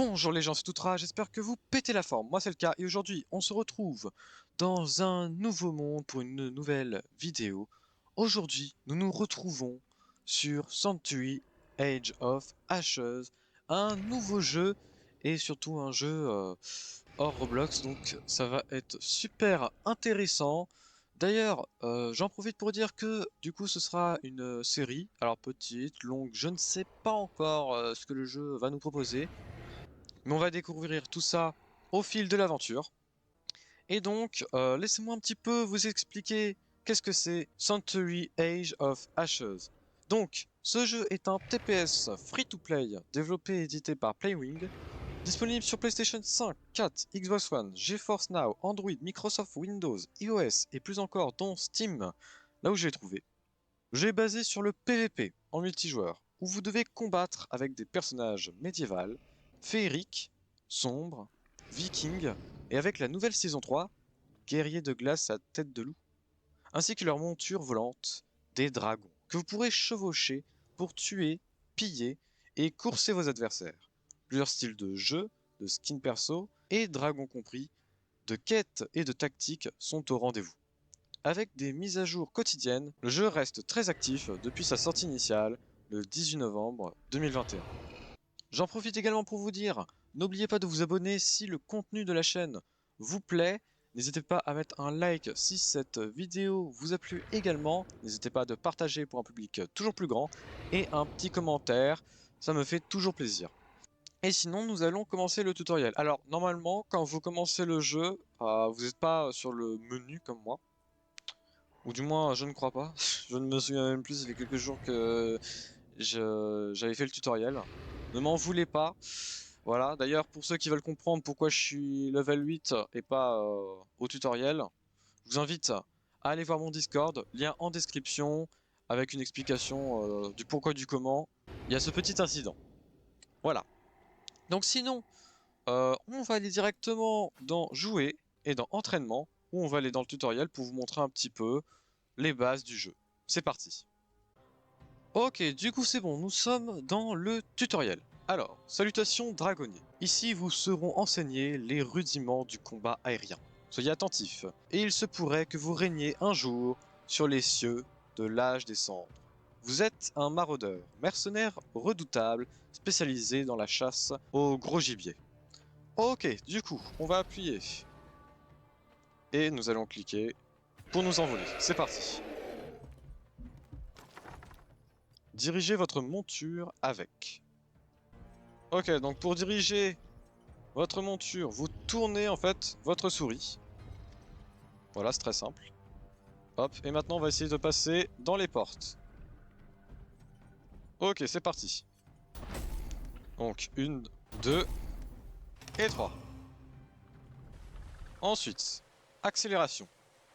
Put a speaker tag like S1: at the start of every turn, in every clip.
S1: Bonjour les gens, c'est Toutra, j'espère que vous pétez la forme. Moi c'est le cas et aujourd'hui on se retrouve dans un nouveau monde pour une nouvelle vidéo. Aujourd'hui nous nous retrouvons sur Sanctuary Age of Ashes, un nouveau jeu et surtout un jeu hors Roblox, donc ça va être super intéressant. D'ailleurs, j'en profite pour dire que du coup ce sera une série, alors petite, longue, je ne sais pas encore ce que le jeu va nous proposer. Mais on va découvrir tout ça au fil de l'aventure. Et donc, laissez-moi un petit peu vous expliquer qu'est-ce que c'est Sanctuary Age of Ashes. Donc, ce jeu est un TPS free-to-play développé et édité par Playwing, disponible sur PlayStation 5, 4, Xbox One, GeForce Now, Android, Microsoft Windows, iOS et plus encore dont Steam, là où je l'ai trouvé. Le jeu est basé sur le PvP en multijoueur, où vous devez combattre avec des personnages médiévals, féeriques, sombres, vikings, et avec la nouvelle saison 3, guerriers de glace à tête de loup, ainsi que leur monture volante, des dragons, que vous pourrez chevaucher pour tuer, piller et courser vos adversaires. Plusieurs styles de jeu, de skin perso, et dragons compris, de quêtes et de tactiques sont au rendez-vous. Avec des mises à jour quotidiennes, le jeu reste très actif depuis sa sortie initiale, le 18 novembre 2021. J'en profite également pour vous dire, n'oubliez pas de vous abonner si le contenu de la chaîne vous plaît. N'hésitez pas à mettre un like si cette vidéo vous a plu également. N'hésitez pas à partager pour un public toujours plus grand. Et un petit commentaire, ça me fait toujours plaisir. Et sinon, nous allons commencer le tutoriel. Alors, normalement, quand vous commencez le jeu, vous n'êtes pas sur le menu comme moi. Ou du moins, je ne crois pas. Je ne me souviens même plus, ça fait quelques jours que j'avais fait le tutoriel. Ne m'en voulez pas. Voilà, d'ailleurs, pour ceux qui veulent comprendre pourquoi je suis level 8 et pas au tutoriel, je vous invite à aller voir mon Discord, lien en description, avec une explication du pourquoi du comment. Il y a ce petit incident. Voilà. Donc sinon, on va aller directement dans jouer et dans entraînement, où on va aller dans le tutoriel pour vous montrer un petit peu les bases du jeu. C'est parti. Ok, du coup c'est bon, nous sommes dans le tutoriel. Alors, salutations dragonniers. Ici vous seront enseignés les rudiments du combat aérien. Soyez attentifs, et il se pourrait que vous régniez un jour sur les cieux de l'âge des cendres. Vous êtes un maraudeur, mercenaire redoutable, spécialisé dans la chasse au gros gibier. Ok, du coup, on va appuyer. Et nous allons cliquer pour nous envoler. C'est parti. Dirigez votre monture avec. Ok, donc pour diriger votre monture, vous tournez en fait votre souris. Voilà, c'est très simple. Hop, et maintenant on va essayer de passer dans les portes. Ok, c'est parti. Donc, 1, 2 et 3. Ensuite, accélération.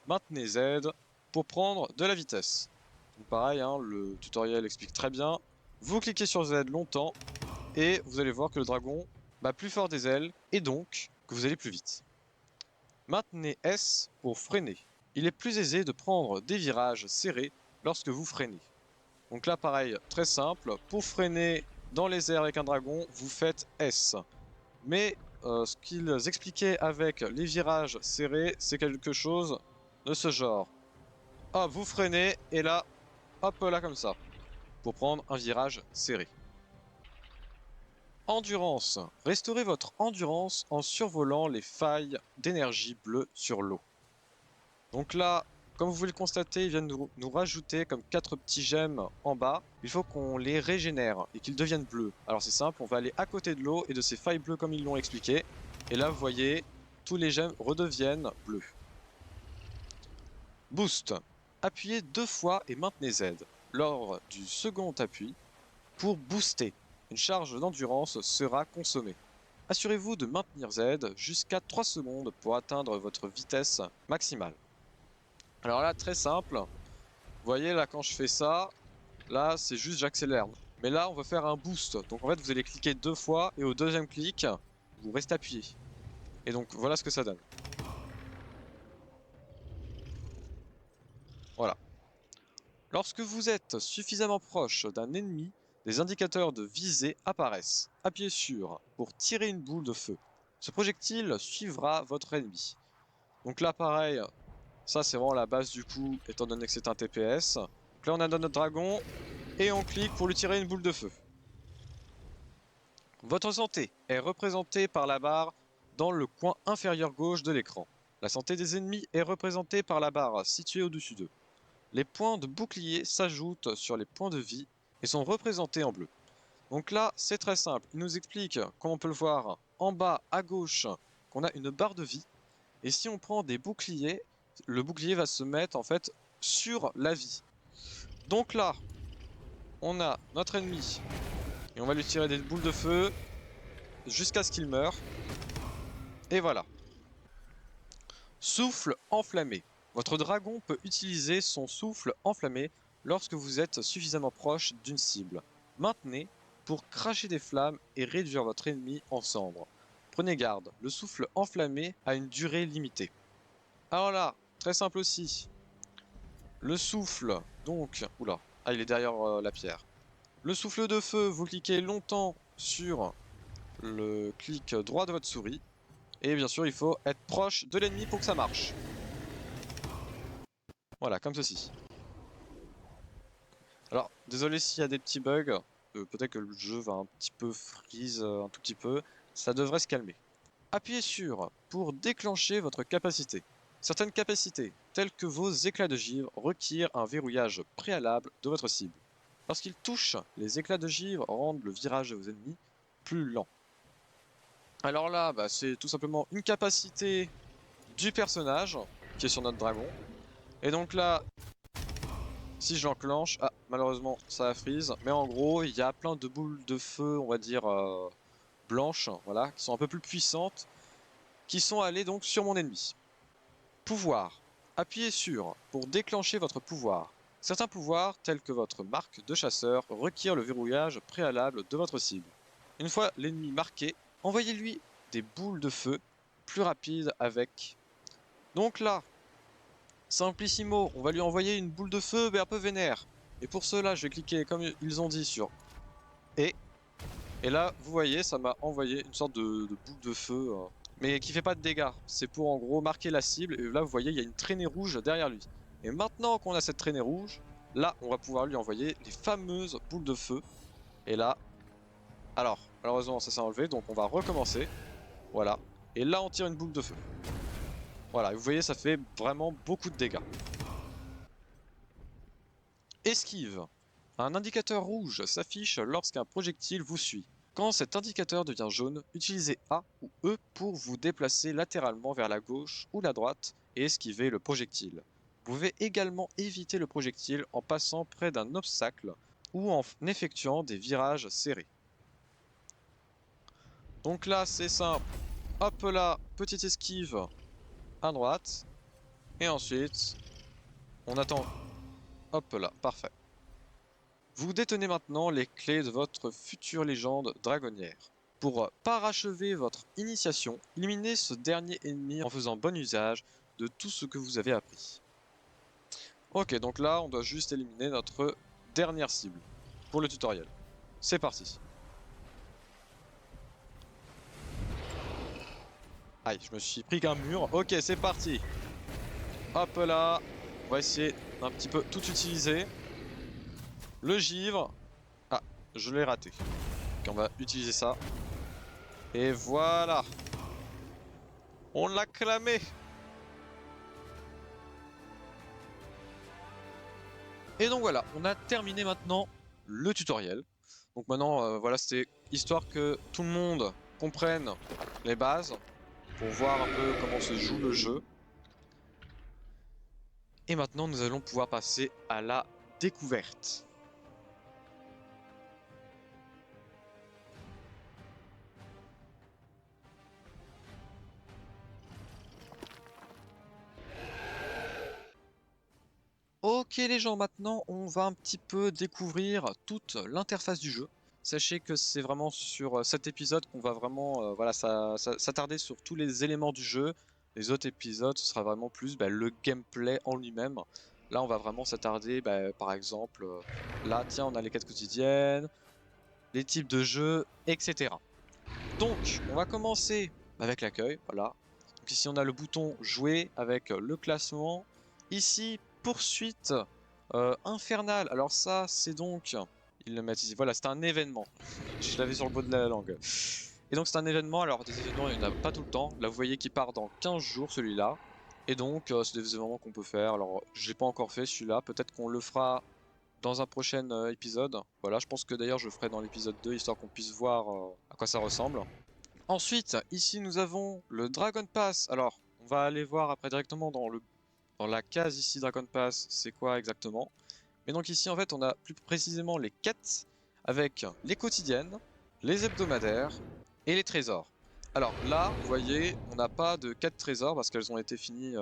S1: Maintenez Z pour prendre de la vitesse. Donc pareil, hein, le tutoriel explique très bien. Vous cliquez sur Z longtemps et vous allez voir que le dragon bat plus fort des ailes et donc que vous allez plus vite. Maintenez S pour freiner. Il est plus aisé de prendre des virages serrés lorsque vous freinez. Donc là pareil, très simple, pour freiner dans les airs avec un dragon, vous faites S. Mais ce qu'ils expliquaient avec les virages serrés, c'est quelque chose de ce genre. Hop, vous freinez et là, hop là comme ça, pour prendre un virage serré. Endurance. Restaurez votre endurance en survolant les failles d'énergie bleue sur l'eau. Donc là, comme vous pouvez le constater, ils viennent nous rajouter comme 4 petits gemmes en bas. Il faut qu'on les régénère et qu'ils deviennent bleus. Alors c'est simple, on va aller à côté de l'eau et de ces failles bleues comme ils l'ont expliqué. Et là, vous voyez, tous les gemmes redeviennent bleus. Boost. Appuyez 2 fois et maintenez Z lors du second appui pour booster. Une charge d'endurance sera consommée. Assurez-vous de maintenir Z jusqu'à 3 secondes pour atteindre votre vitesse maximale. Alors là, très simple. Vous voyez, là, quand je fais ça, là, c'est juste j'accélère. Mais là, on va faire un boost. Donc en fait, vous allez cliquer 2 fois et au deuxième clic, vous restez appuyé. Et donc, voilà ce que ça donne. Voilà. Lorsque vous êtes suffisamment proche d'un ennemi, des indicateurs de visée apparaissent. Appuyez sur pour tirer une boule de feu. Ce projectile suivra votre ennemi. Donc là pareil, ça c'est vraiment la base du coup, étant donné que c'est un TPS. Donc là on a notre dragon, et on clique pour lui tirer une boule de feu. Votre santé est représentée par la barre dans le coin inférieur gauche de l'écran. La santé des ennemis est représentée par la barre située au-dessus d'eux. Les points de bouclier s'ajoutent sur les points de vie et sont représentés en bleu. Donc là, c'est très simple. Il nous explique, comme on peut le voir en bas à gauche, qu'on a une barre de vie. Et si on prend des boucliers, le bouclier va se mettre en fait sur la vie. Donc là, on a notre ennemi et on va lui tirer des boules de feu jusqu'à ce qu'il meure. Et voilà. Souffle enflammé. Votre dragon peut utiliser son souffle enflammé lorsque vous êtes suffisamment proche d'une cible. Maintenez pour cracher des flammes et réduire votre ennemi en cendres. Prenez garde, le souffle enflammé a une durée limitée. Alors là, très simple aussi. Le souffle, donc... Oula, ah il est derrière la pierre. Le souffle de feu, vous cliquez longtemps sur le clic droit de votre souris. Et bien sûr, il faut être proche de l'ennemi pour que ça marche. Voilà, comme ceci. Alors, désolé s'il y a des petits bugs. Peut-être que le jeu va un petit peu freeze un tout petit peu. Ça devrait se calmer. Appuyez sur pour déclencher votre capacité. Certaines capacités, telles que vos éclats de givre, requièrent un verrouillage préalable de votre cible. Lorsqu'ils touchent, les éclats de givre rendent le virage de vos ennemis plus lent. Alors là, c'est tout simplement une capacité du personnage qui est sur notre dragon. Et donc là, si je l'enclenche, ah malheureusement ça a freeze, mais en gros il y a plein de boules de feu, on va dire blanches, voilà, qui sont un peu plus puissantes, qui sont allées donc sur mon ennemi. Pouvoir. Appuyez sur pour déclencher votre pouvoir. Certains pouvoirs, tels que votre marque de chasseur, requièrent le verrouillage préalable de votre cible. Une fois l'ennemi marqué, envoyez-lui des boules de feu plus rapides avec. Donc là, Simplissimo, on va lui envoyer une boule de feu mais un peu vénère. Et pour cela, je vais cliquer comme ils ont dit sur et. Et là, vous voyez, ça m'a envoyé une sorte de boule de feu, mais qui fait pas de dégâts. C'est pour en gros marquer la cible. Et là, vous voyez, il y a une traînée rouge derrière lui. Et maintenant qu'on a cette traînée rouge, là, on va pouvoir lui envoyer les fameuses boules de feu. Et là, alors, malheureusement, ça s'est enlevé, donc on va recommencer. Voilà. Et là, on tire une boule de feu. Voilà, vous voyez, ça fait vraiment beaucoup de dégâts. Esquive. Un indicateur rouge s'affiche lorsqu'un projectile vous suit. Quand cet indicateur devient jaune, utilisez A ou E pour vous déplacer latéralement vers la gauche ou la droite et esquiver le projectile. Vous pouvez également éviter le projectile en passant près d'un obstacle ou en effectuant des virages serrés. Donc là, c'est simple. Hop là, petite esquive à droite. Et ensuite, on attend. Hop là, parfait. Vous détenez maintenant les clés de votre future légende dragonnière. Pour parachever votre initiation, éliminez ce dernier ennemi en faisant bon usage de tout ce que vous avez appris. Ok, donc là, on doit juste éliminer notre dernière cible pour le tutoriel. C'est parti. Aïe, je me suis pris qu'un mur. Ok, c'est parti. Hop là. On va essayer d'un petit peu tout utiliser. Le givre. Ah, je l'ai raté. Donc on va utiliser ça. Et voilà. On l'a clamé. Et donc voilà, on a terminé maintenant le tutoriel. Donc maintenant, voilà, c'était histoire que tout le monde comprenne les bases pour voir un peu comment se joue le jeu. Et maintenant, nous allons pouvoir passer à la découverte. Ok les gens, maintenant on va un petit peu découvrir toute l'interface du jeu. Sachez que c'est vraiment sur cet épisode qu'on va vraiment voilà, s'attarder sur tous les éléments du jeu. Les autres épisodes, ce sera vraiment plus le gameplay en lui-même. Là, on va vraiment s'attarder, par exemple, là, tiens, on a les quêtes quotidiennes. les types de jeux, etc. Donc, on va commencer avec l'accueil, voilà. Donc ici, on a le bouton jouer avec le classement. Ici, poursuite infernale. Alors ça, c'est donc... Ils le mettent ici. Voilà, c'est un événement. Je l'avais sur le bout de la langue. Et donc, c'est un événement. Alors, des événements, il n'y en a pas tout le temps. Là, vous voyez qu'il part dans 15 jours, celui-là. Et donc, c'est des événements qu'on peut faire. Alors, je l'ai pas encore fait, celui-là. Peut-être qu'on le fera dans un prochain épisode. Voilà, je pense que d'ailleurs, je le ferai dans l'épisode 2, histoire qu'on puisse voir à quoi ça ressemble. Ensuite, ici, nous avons le Dragon Pass. Alors, on va aller voir après directement dans la case ici Dragon Pass, c'est quoi exactement. Mais donc ici, en fait, on a plus précisément les quêtes avec les quotidiennes, les hebdomadaires et les trésors. Alors là, vous voyez, on n'a pas de quêtes trésors parce qu'elles ont été finies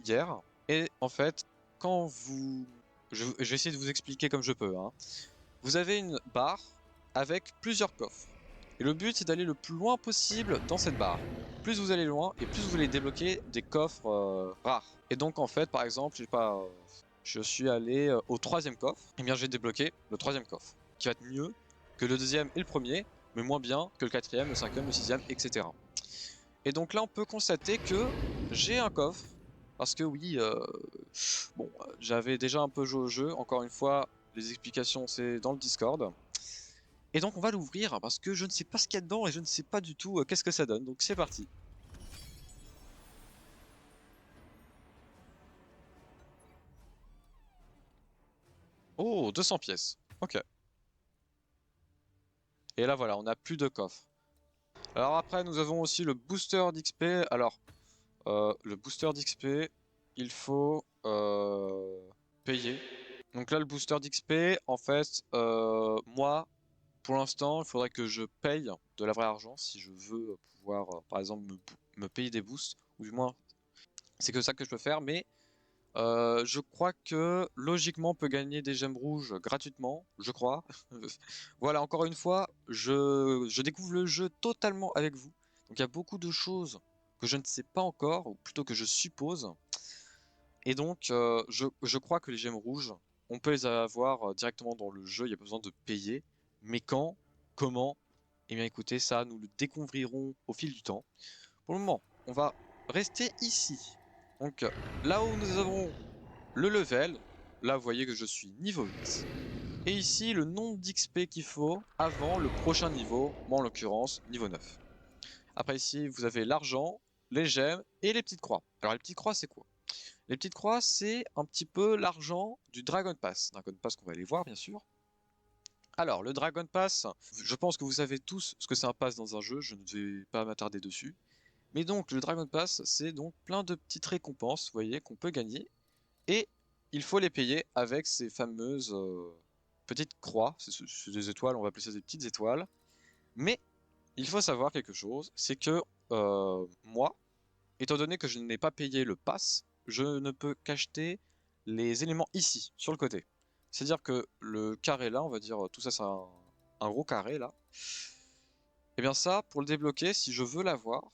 S1: hier. Et en fait, quand vous... Je vais essayer de vous expliquer comme je peux, hein. Vous avez une barre avec plusieurs coffres. Et le but, c'est d'aller le plus loin possible dans cette barre. Plus vous allez loin, et plus vous allez débloquer des coffres rares. Et donc, en fait, par exemple, je suis allé au troisième coffre. Et bien, j'ai débloqué le troisième coffre, qui va être mieux que le deuxième et le premier, mais moins bien que le quatrième, le cinquième, le sixième, etc. Et donc là, on peut constater que j'ai un coffre. Parce que oui, bon, j'avais déjà un peu joué au jeu. Encore une fois, les explications, c'est dans le Discord. Et donc on va l'ouvrir parce que je ne sais pas ce qu'il y a dedans et je ne sais pas du tout qu'est-ce que ça donne. Donc c'est parti. Oh, 200 pièces. Ok. Et là voilà, on n'a plus de coffre. Alors après, nous avons aussi le booster d'XP. Alors, le booster d'XP, il faut payer. Donc là, le booster d'XP, en fait, moi, pour l'instant, il faudrait que je paye de la vraie argent si je veux pouvoir, par exemple, me payer des boosts. Ou du moins, c'est que ça que je peux faire. Mais je crois que logiquement on peut gagner des gemmes rouges gratuitement, je crois. Voilà, encore une fois, je découvre le jeu totalement avec vous. Donc il y a beaucoup de choses que je ne sais pas encore, ou plutôt que je suppose. Et donc je crois que les gemmes rouges, on peut les avoir directement dans le jeu, il n'y a pas besoin de payer. Mais quand, comment? Eh bien écoutez, ça nous le découvrirons au fil du temps. Pour le moment, on va rester ici. Donc là où nous avons le level, là vous voyez que je suis niveau 8. Et ici le nombre d'XP qu'il faut avant le prochain niveau, moi en l'occurrence niveau 9. Après ici vous avez l'argent, les gemmes et les petites croix. Alors les petites croix c'est quoi? Les petites croix c'est un petit peu l'argent du Dragon Pass. Dragon Pass qu'on va aller voir bien sûr. Alors le Dragon Pass, je pense que vous savez tous ce que c'est un pass dans un jeu, je ne vais pas m'attarder dessus. Mais donc le Dragon Pass c'est donc plein de petites récompenses, vous voyez, qu'on peut gagner. Et il faut les payer avec ces fameuses petites croix. C'est des étoiles, on va appeler ça des petites étoiles. Mais il faut savoir quelque chose, c'est que moi, étant donné que je n'ai pas payé le pass, je ne peux qu'acheter les éléments ici, sur le côté. C'est-à-dire que le carré là, on va dire tout ça c'est un gros carré là. Et bien ça, pour le débloquer, si je veux l'avoir,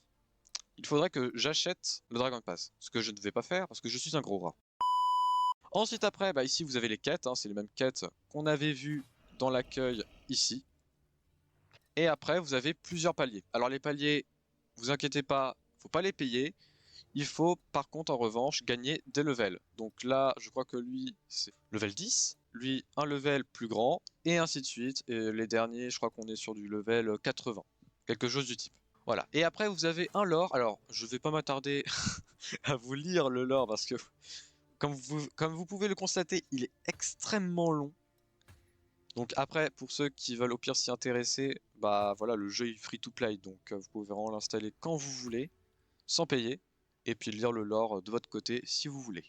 S1: il faudrait que j'achète le Dragon Pass. Ce que je ne vais pas faire parce que je suis un gros rat. Ensuite après, bah ici vous avez les quêtes, hein, c'est les mêmes quêtes qu'on avait vues dans l'accueil ici. Et après vous avez plusieurs paliers. Alors les paliers, vous inquiétez pas, faut pas les payer. Il faut par contre en revanche gagner des levels. Donc là je crois que lui c'est level 10, lui un level plus grand, et ainsi de suite. Et les derniers je crois qu'on est sur du level 80, quelque chose du type. Voilà. Et après vous avez un lore, alors je vais pas m'attarder à vous lire le lore parce que comme vous pouvez le constater, il est extrêmement long. Donc après, pour ceux qui veulent au pire s'y intéresser, bah voilà, le jeu est free to play, donc vous pouvez vraiment l'installer quand vous voulez, sans payer, et puis lire le lore de votre côté si vous voulez.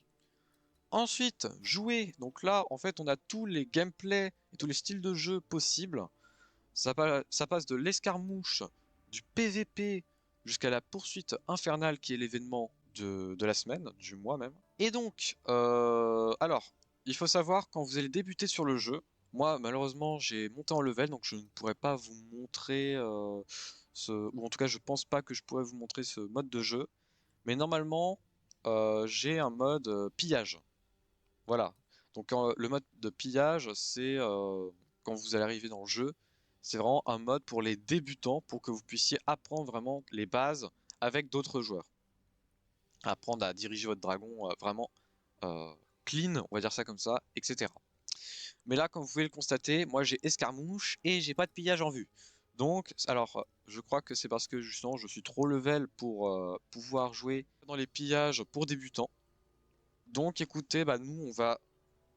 S1: Ensuite, jouer. Donc là, en fait, on a tous les gameplays et tous les styles de jeu possibles. Ça passe de l'escarmouche, du PVP, jusqu'à la poursuite infernale qui est l'événement de la semaine, du mois même. Et donc, alors, il faut savoir quand vous allez débuter sur le jeu, moi malheureusement j'ai monté en level donc je ne pourrais pas vous montrer ou en tout cas je pense pas que je pourrais vous montrer ce mode de jeu, mais normalement j'ai un mode pillage. Voilà. Donc le mode de pillage c'est quand vous allez arriver dans le jeu, C'est vraiment un mode pour les débutants, pour que vous puissiez apprendre vraiment les bases avec d'autres joueurs. Apprendre à diriger votre dragon vraiment euh, clean, on va dire ça comme ça, etc. Mais là, comme vous pouvez le constater, moi j'ai escarmouche et j'ai pas de pillage en vue. Donc, alors, je crois que c'est parce que justement je suis trop level pour pouvoir jouer dans les pillages pour débutants. Donc écoutez, bah, nous on va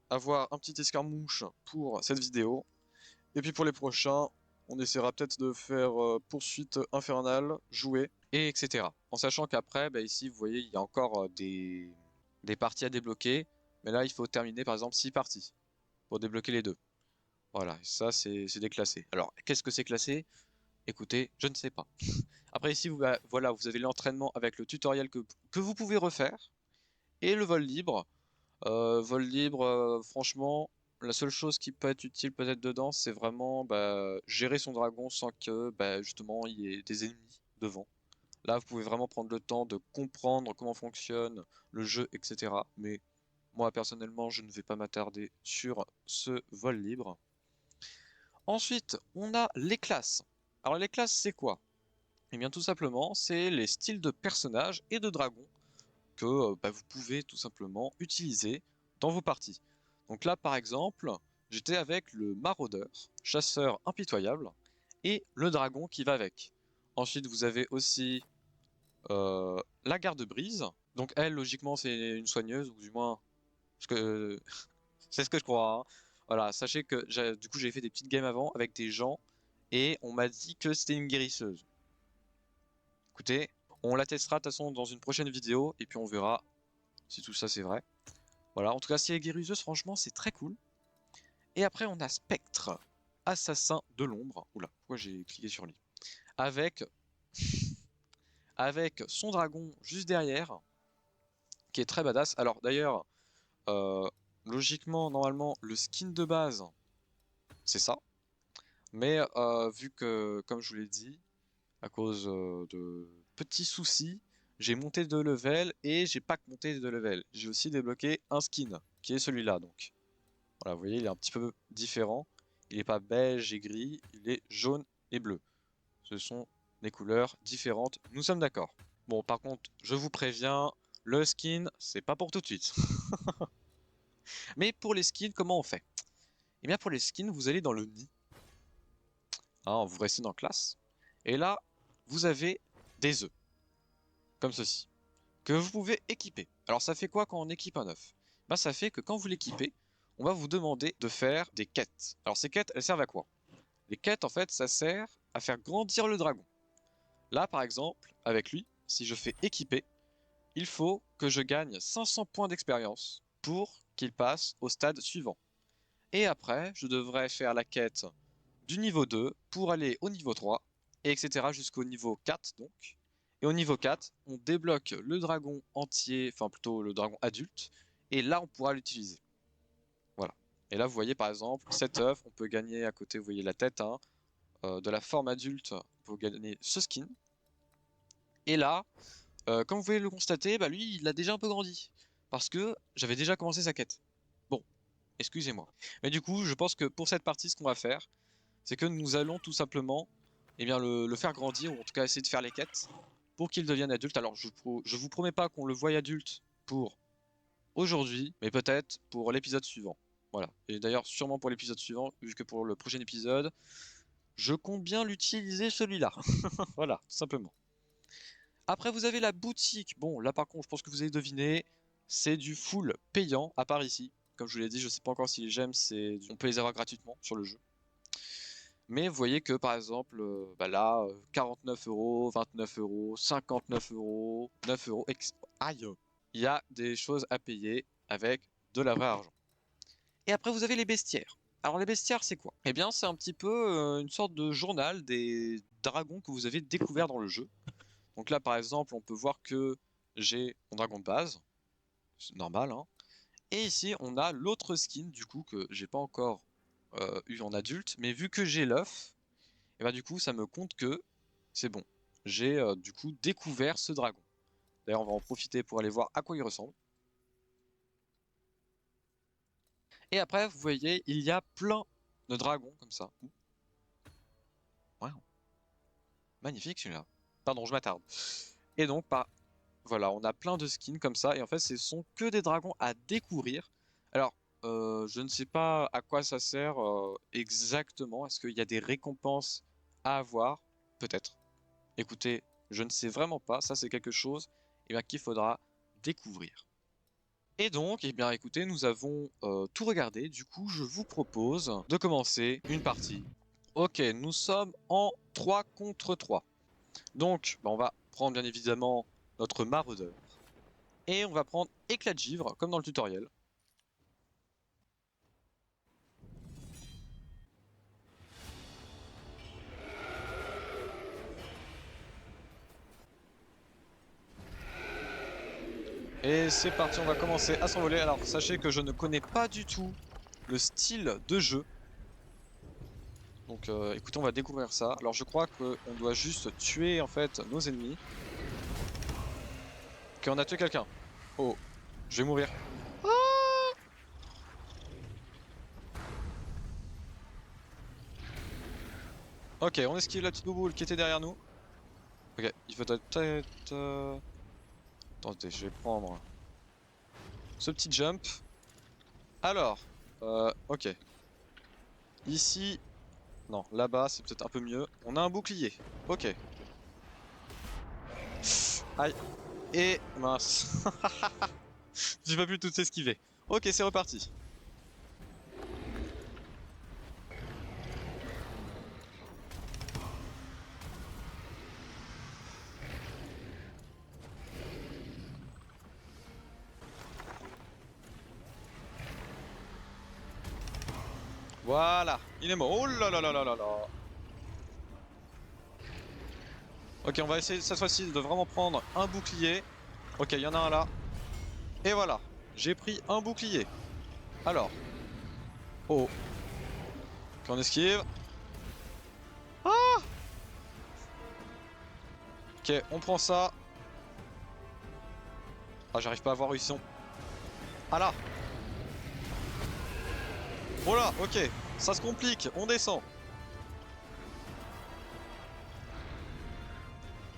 S1: avoir un petit escarmouche pour cette vidéo. Et puis pour les prochains, on essaiera peut-être de faire poursuite infernale, jouer, et etc. En sachant qu'après, bah, ici vous voyez, il y a encore des parties à débloquer. Mais là, il faut terminer par exemple 6 parties pour débloquer les deux. Voilà, ça c'est déclassé. Alors, qu'est-ce que c'est classé? Écoutez, je ne sais pas. Après ici, voilà, vous avez l'entraînement avec le tutoriel que vous pouvez refaire. Et le vol libre. Vol libre, franchement, la seule chose qui peut être utile peut-être dedans, c'est vraiment bah, gérer son dragon sans que bah, justement il y ait des ennemis devant. Là, vous pouvez vraiment prendre le temps de comprendre comment fonctionne le jeu, etc. Mais moi, personnellement, je ne vais pas m'attarder sur ce vol libre. Ensuite, on a les classes. Alors les classes, c'est quoi? Eh bien tout simplement, c'est les styles de personnages et de dragons que bah, vous pouvez tout simplement utiliser dans vos parties. Donc là, par exemple, j'étais avec le maraudeur, chasseur impitoyable, et le dragon qui va avec. Ensuite, vous avez aussi la garde-brise. Donc elle, logiquement, c'est une soigneuse, ou du moins, parce que c'est ce que je crois, hein. Voilà, sachez que du coup j'ai fait des petites games avant avec des gens et on m'a dit que c'était une guérisseuse. Écoutez, on la testera de toute façon dans une prochaine vidéo et puis on verra si tout ça c'est vrai. Voilà, en tout cas si elle est guérisseuse, franchement c'est très cool. Et après on a Spectre, assassin de l'ombre. Oula, pourquoi j'ai cliqué sur lui? Avec, avec son dragon juste derrière, qui est très badass. Alors d'ailleurs, euh, logiquement, normalement, le skin de base, c'est ça. Mais vu que, comme je vous l'ai dit, à cause de petits soucis, j'ai monté de level et j'ai pas que monté de level. J'ai aussi débloqué un skin, qui est celui-là donc. Voilà, vous voyez, il est un petit peu différent. Il n'est pas beige et gris, il est jaune et bleu. Ce sont des couleurs différentes, nous sommes d'accord. Bon, par contre, je vous préviens, le skin, c'est pas pour tout de suite. Mais pour les skins, comment on fait? Eh bien, pour les skins, vous allez dans le nid. Hein, vous restez dans classe. Et là, vous avez des œufs, comme ceci, que vous pouvez équiper. Alors ça fait quoi quand on équipe un œuf? Ben, ça fait que quand vous l'équipez, on va vous demander de faire des quêtes. Alors ces quêtes, elles servent à quoi? Les quêtes, en fait, ça sert à faire grandir le dragon. Là, par exemple, avec lui, si je fais équiper, il faut que je gagne 500 points d'expérience pour qu'il passe au stade suivant. Et après, je devrais faire la quête du niveau 2 pour aller au niveau 3, et etc. jusqu'au niveau 4 donc. Et au niveau 4, on débloque le dragon entier, enfin plutôt le dragon adulte, et là on pourra l'utiliser. Voilà. Et là vous voyez par exemple, cet œuf, on peut gagner à côté, vous voyez la tête, hein, de la forme adulte, on peut gagner ce skin. Et là, comme vous pouvez le constater, bah lui il a déjà un peu grandi, parce que j'avais déjà commencé sa quête. Bon, excusez-moi. Mais du coup, je pense que pour cette partie, ce qu'on va faire, c'est que nous allons tout simplement eh bien, le faire grandir, ou en tout cas essayer de faire les quêtes, pour qu'il devienne adulte. Alors je vous promets pas qu'on le voie adulte pour aujourd'hui, mais peut-être pour l'épisode suivant. Voilà. Et d'ailleurs, sûrement pour l'épisode suivant, vu que pour le prochain épisode, je compte bien l'utiliser celui-là. Voilà, tout simplement. Après, vous avez la boutique. Bon, là par contre, je pense que vous avez deviné, c'est du full payant, à part ici. Comme je vous l'ai dit, je sais pas encore si les gemmes, on peut les avoir gratuitement sur le jeu. Mais vous voyez que par exemple, bah là, 49 euros, 29 euros, 59 euros, 9 euros, aïe, il y a des choses à payer avec de la vraie argent. Et après, vous avez les bestiaires. Alors les bestiaires, c'est quoi? Eh bien, c'est un petit peu une sorte de journal des dragons que vous avez découverts dans le jeu. Donc là, par exemple, on peut voir que j'ai mon dragon de base, c'est normal, hein. Et ici, on a l'autre skin, du coup, que j'ai pas encore eu en adulte, mais vu que j'ai l'œuf, et bah du coup ça me compte que c'est bon. J'ai du coup découvert ce dragon. D'ailleurs on va en profiter pour aller voir à quoi il ressemble. Et après vous voyez il y a plein de dragons comme ça. Magnifique celui-là. Pardon, je m'attarde. Et donc, voilà, on a plein de skins comme ça. Et en fait, ce sont que des dragons à découvrir. Alors, je ne sais pas à quoi ça sert exactement. Est-ce qu'il y a des récompenses à avoir? Peut-être. Écoutez, je ne sais vraiment pas. Ça, c'est quelque chose qu'il faudra découvrir. Et donc, eh bien, écoutez, nous avons tout regardé. Du coup, je vous propose de commencer une partie. Ok, nous sommes en 3 contre 3. Donc, on va prendre bien évidemment notre maraudeur. Et on va prendre éclat de givre, comme dans le tutoriel. Et c'est parti, on va commencer à s'envoler. Alors, sachez que je ne connais pas du tout le style de jeu. Donc, écoutez, on va découvrir ça. Alors, je crois qu'on doit juste tuer, en fait, nos ennemis. Ok, on a tué quelqu'un. Oh, je vais mourir. Ok, on esquive la petite bouboule qui était derrière nous. Ok, il faudrait peut-être... Attendez, je vais prendre ce petit jump. Alors, ok. Ici... Non, là-bas, c'est peut-être un peu mieux. On a un bouclier. Ok. Aïe. Et... Mince. J'ai pas pu tout esquiver. Ok, c'est reparti. Voilà. Il est mort. Oh là là là là là là. Ok, on va essayer cette fois-ci de vraiment prendre un bouclier. Ok, il y en a un là. Et voilà. J'ai pris un bouclier. Alors. Oh. Ok, on esquive. Ah! Ok, on prend ça. Ah, j'arrive pas à voir où ils sont. Ah là! Oh là, ok. Ça se complique, on descend.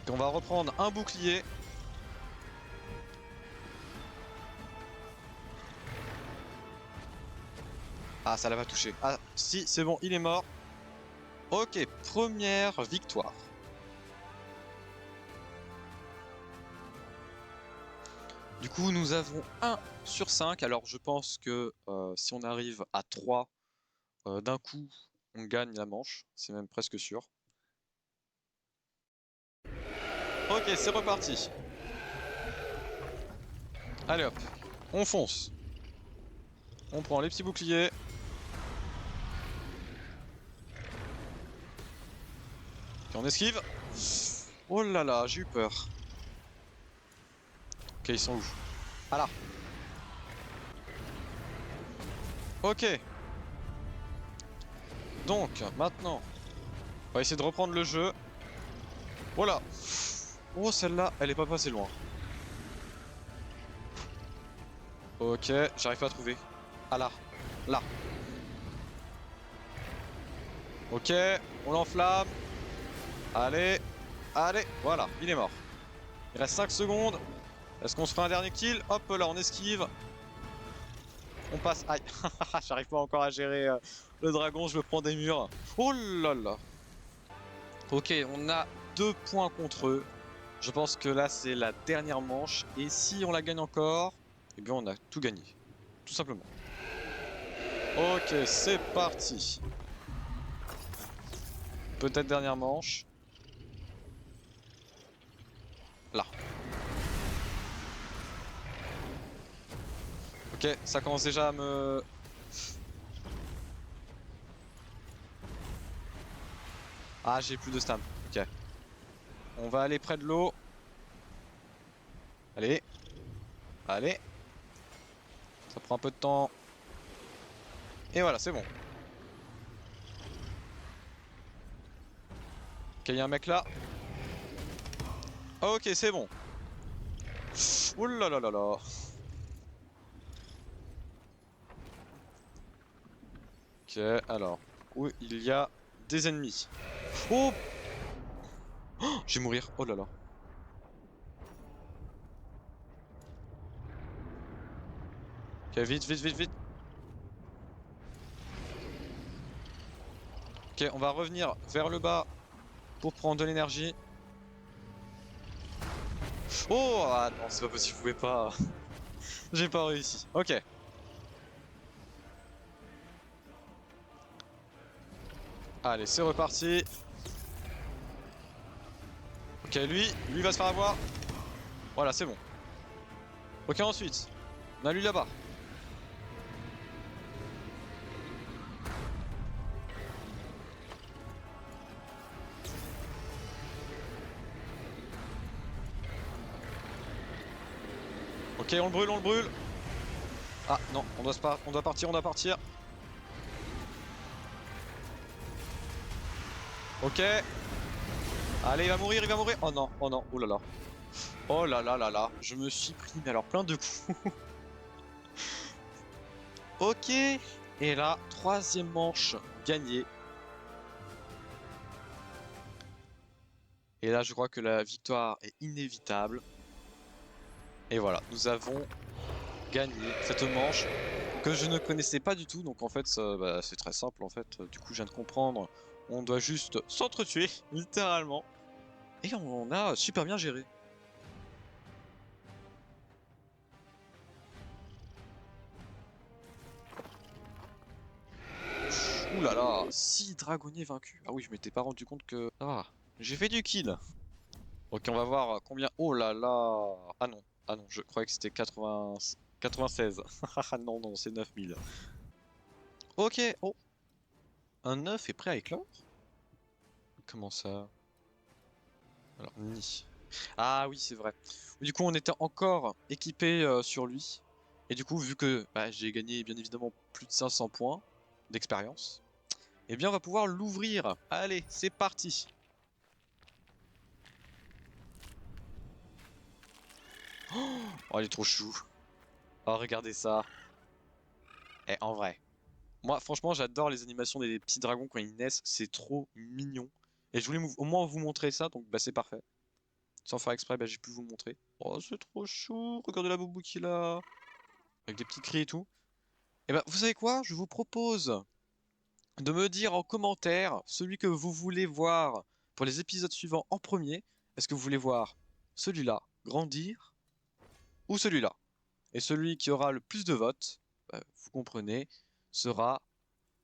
S1: Ok, on va reprendre un bouclier. Ah, ça l'a pas touché. Ah, si, c'est bon, il est mort. Ok, première victoire. Du coup, nous avons 1 sur 5. Alors, je pense que si on arrive à 3 d'un coup, on gagne la manche. C'est même presque sûr. Ok, c'est reparti. Allez hop, on fonce. On prend les petits boucliers. Et on esquive. Oh là là, j'ai eu peur. Ok, ils sont où? Ah là. Ok. Donc, maintenant, on va essayer de reprendre le jeu. Voilà. Oh, celle-là, elle est pas passée loin. Ok, j'arrive pas à trouver. Ah là. Là. Ok, on l'enflamme. Allez. Allez. Voilà, il est mort. Il reste 5 secondes. Est-ce qu'on se fait un dernier kill? Hop là, on esquive. On passe. Aïe. J'arrive pas encore à gérer le dragon, je me prends des murs. Oh là là. Ok, on a 2 points contre eux. Je pense que là, c'est la dernière manche. Et si on la gagne encore, eh bien, on a tout gagné. Tout simplement. Ok, c'est parti. Peut-être dernière manche. Là. Ok, ça commence déjà à me... Ah, j'ai plus de stam. Ok. On va aller près de l'eau. Allez. Allez. Ça prend un peu de temps. Et voilà, c'est bon. Ok, il y a un mec là. Ok, c'est bon. Ouh là là là là. Ok, alors. Où il y a des ennemis. Oh! Oh, je vais mourir. Oh là là. Ok, vite, vite, vite, vite. Ok, on va revenir vers le bas pour prendre de l'énergie. Oh, ah non, c'est pas possible, je pouvais pas. J'ai pas réussi. Ok. Allez, c'est reparti. Ok, lui va se faire avoir. Voilà, c'est bon. Ok, ensuite, on a lui là-bas. Ok, on le brûle, on le brûle. Ah non, on doit partir, on doit partir. Ok. Allez, il va mourir, il va mourir. Oh non, oh non, oh là là. Oh là là là là. Je me suis pris, mais alors plein de coups. Ok. Et là, troisième manche gagnée. Et là, je crois que la victoire est inévitable. Et voilà, nous avons gagné cette manche que je ne connaissais pas du tout. Donc en fait, bah, c'est très simple en fait. Du coup, je viens de comprendre. On doit juste s'entretuer, littéralement. Et on a super bien géré. Ouh là là, 6 dragonniers vaincus. Ah oui, je m'étais pas rendu compte que... Ah, j'ai fait du kill. Ok, on va voir combien... Oh là là. Ah non, je croyais que c'était 80... 96. Ah non, non, c'est 9000. Ok, oh. Un œuf est prêt à éclore? Comment ça? Alors, ni. Ah oui, c'est vrai. Du coup, on était encore équipé sur lui. Et du coup, vu que bah, j'ai gagné bien évidemment plus de 500 points d'expérience, eh bien, on va pouvoir l'ouvrir. Allez, c'est parti. Oh, il est trop chou. Oh, regardez ça. Eh, en vrai. Moi, franchement, j'adore les animations des petits dragons quand ils naissent. C'est trop mignon. Et je voulais au moins vous montrer ça, donc bah, c'est parfait. Sans faire exprès, bah, j'ai pu vous montrer. Oh, c'est trop chou. Regardez la boubou qu'il a. Avec des petits cris et tout. Et bah, vous savez quoi? Je vous propose de me dire en commentaire celui que vous voulez voir pour les épisodes suivants en premier. Est-ce que vous voulez voir celui-là grandir ou celui-là? Et celui qui aura le plus de votes, bah, vous comprenez, sera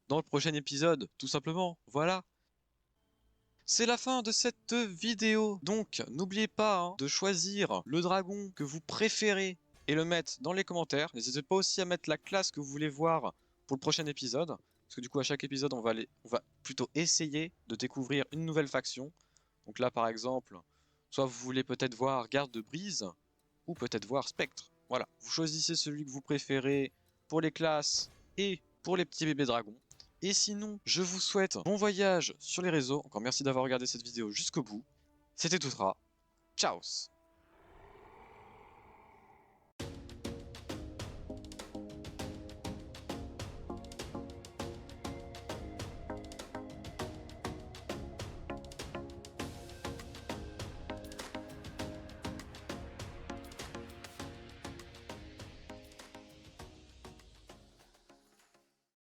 S1: dans le prochain épisode, tout simplement. Voilà. C'est la fin de cette vidéo. Donc, n'oubliez pas hein, de choisir le dragon que vous préférez et le mettre dans les commentaires. N'hésitez pas aussi à mettre la classe que vous voulez voir pour le prochain épisode. Parce que du coup, à chaque épisode, on va plutôt essayer de découvrir une nouvelle faction. Donc là, par exemple, soit vous voulez peut-être voir Garde de Brise, ou peut-être voir Spectre. Voilà, vous choisissez celui que vous préférez pour les classes et pour les petits bébés dragons. Et sinon, je vous souhaite bon voyage sur les réseaux. Encore merci d'avoir regardé cette vidéo jusqu'au bout. C'était Toutra. Ciao!